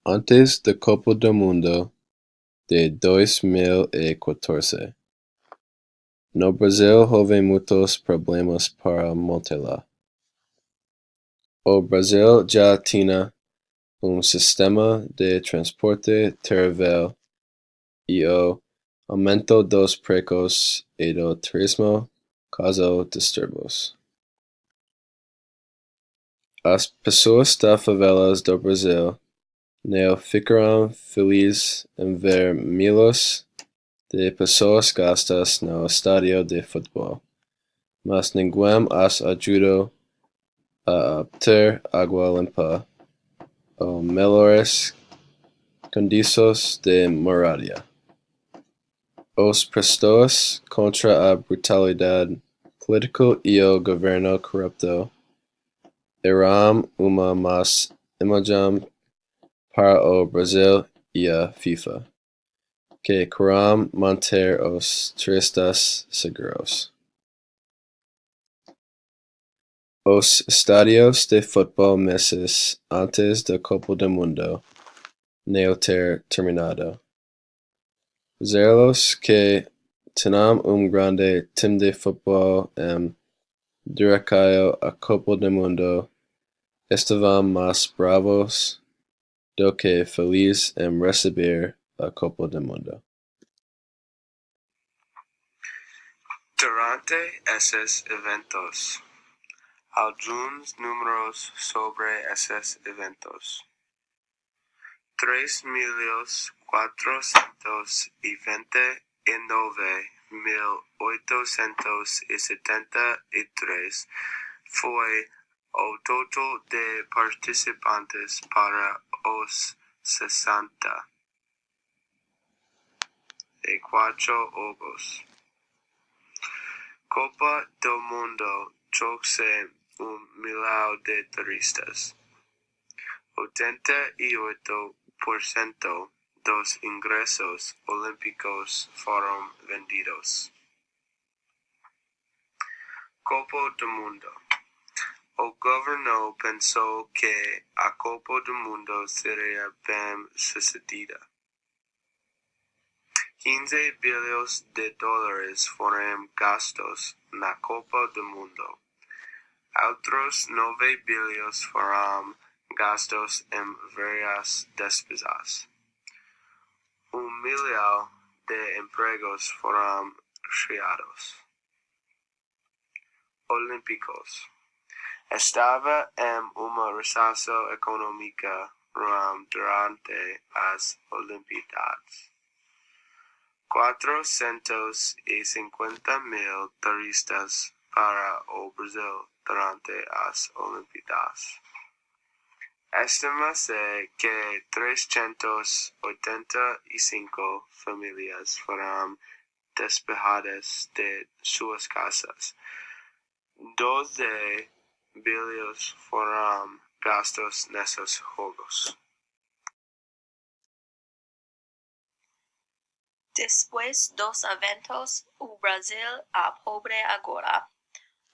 Antes da Copa do Mundo de 2014, no Brasil houve muitos problemas para mantê-la. O Brasil já tinha sistema de transporte terrível e o aumento dos preços e do turismo causou distúrbios. As pessoas das favelas do Brasil não ficarão felizes em ver milhares de pessoas gastas no estádio de futebol, mas ninguém as ajudou a obter água limpa ou melhores condições de moradia. Os protestos contra a brutalidade política e o governo corrupto eram uma má imagem para o Brasil e a FIFA, que querem manter os turistas seguros. Os estádios de futebol meses antes da Copa do Mundo não ter terminado. Os que tinham grande time de futebol durante a Copa do Mundo estavam mais bravos do que felizes em receber a Copa do Mundo. Durante esses eventos, alguns números sobre esses eventos. 3.429.873 foi o total de participantes para os 64 Jogos. Copa do Mundo trouxe milhão de turistas. 88% dos ingressos olímpicos foram vendidos. Copa do Mundo. O governo pensou que a Copa do Mundo seria bem sucedida. 15 bilhões de dólares foram gastos na Copa do Mundo. Outros 9 bilhões foram gastos em várias despesas. 1 milhão de empregos foram criados. Olímpicos. Estava em uma recessão econômica durante as Olimpíadas. 450.000 turistas para o Brasil durante as Olimpíadas. Estima-se que 385 famílias foram despejadas de suas casas. 12 bilhões foram gastos nesses jogos. Después dos eventos, o Brasil é pobre agora.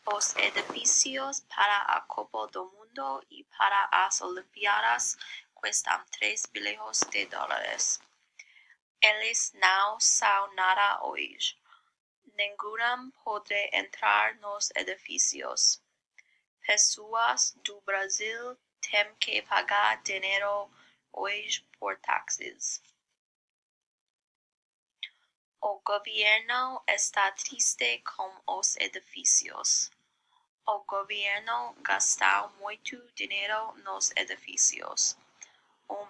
Os edifícios para a Copa do Mundo e para as Olimpíadas custam 3 bilhões de dólares. Eles não são nada hoje. Ninguém pode entrar nos edifícios. Pessoas do Brasil têm que pagar dinheiro hoje por táxis. O governo está triste com os edifícios. O governo gastou muito dinheiro nos edifícios.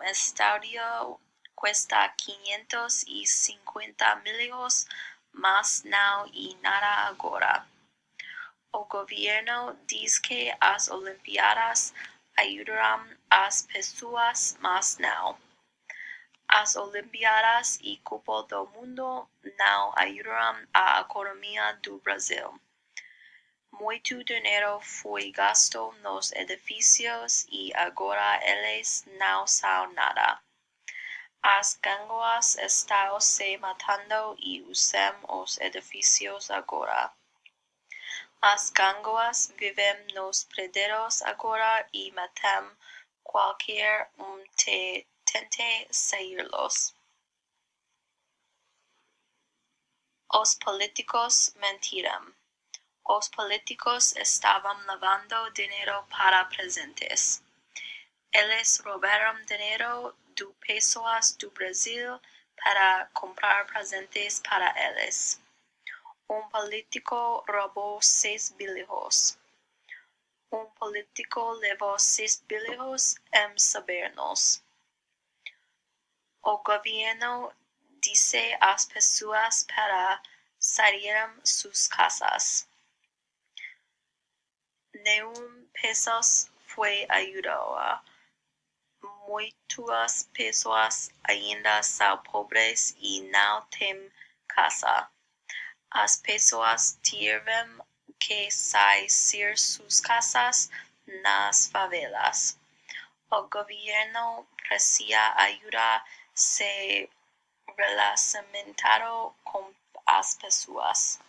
Estádio custa 550 milhões, mas não é nada agora. O governo diz que as Olimpíadas ajudarão as pessoas, mas não. As Olimpíadas e Copa do Mundo não ajudaram a economia do Brasil. Muito dinheiro foi gasto nos edifícios e agora eles não são nada. As gangues estão se matando e usam os edifícios agora. As gangues vivem nos prédios agora e matam qualquer que intente seguirlos. Os políticos mentiram. Os políticos estaban lavando dinero para presentes. Eles robaram dinero de pessoas do Brasil para comprar presentes para eles. Político roubou 6 bilhões. Político levou 6 bilhões em sobornos. O governo disse às pessoas para saírem suas casas. Nenhum pessoas foi ajudada. Muitas pessoas ainda são pobres e não têm casa. As pessoas tiveram que sair suas casas nas favelas. O governo precisa ajudar se relacionado com as pessoas.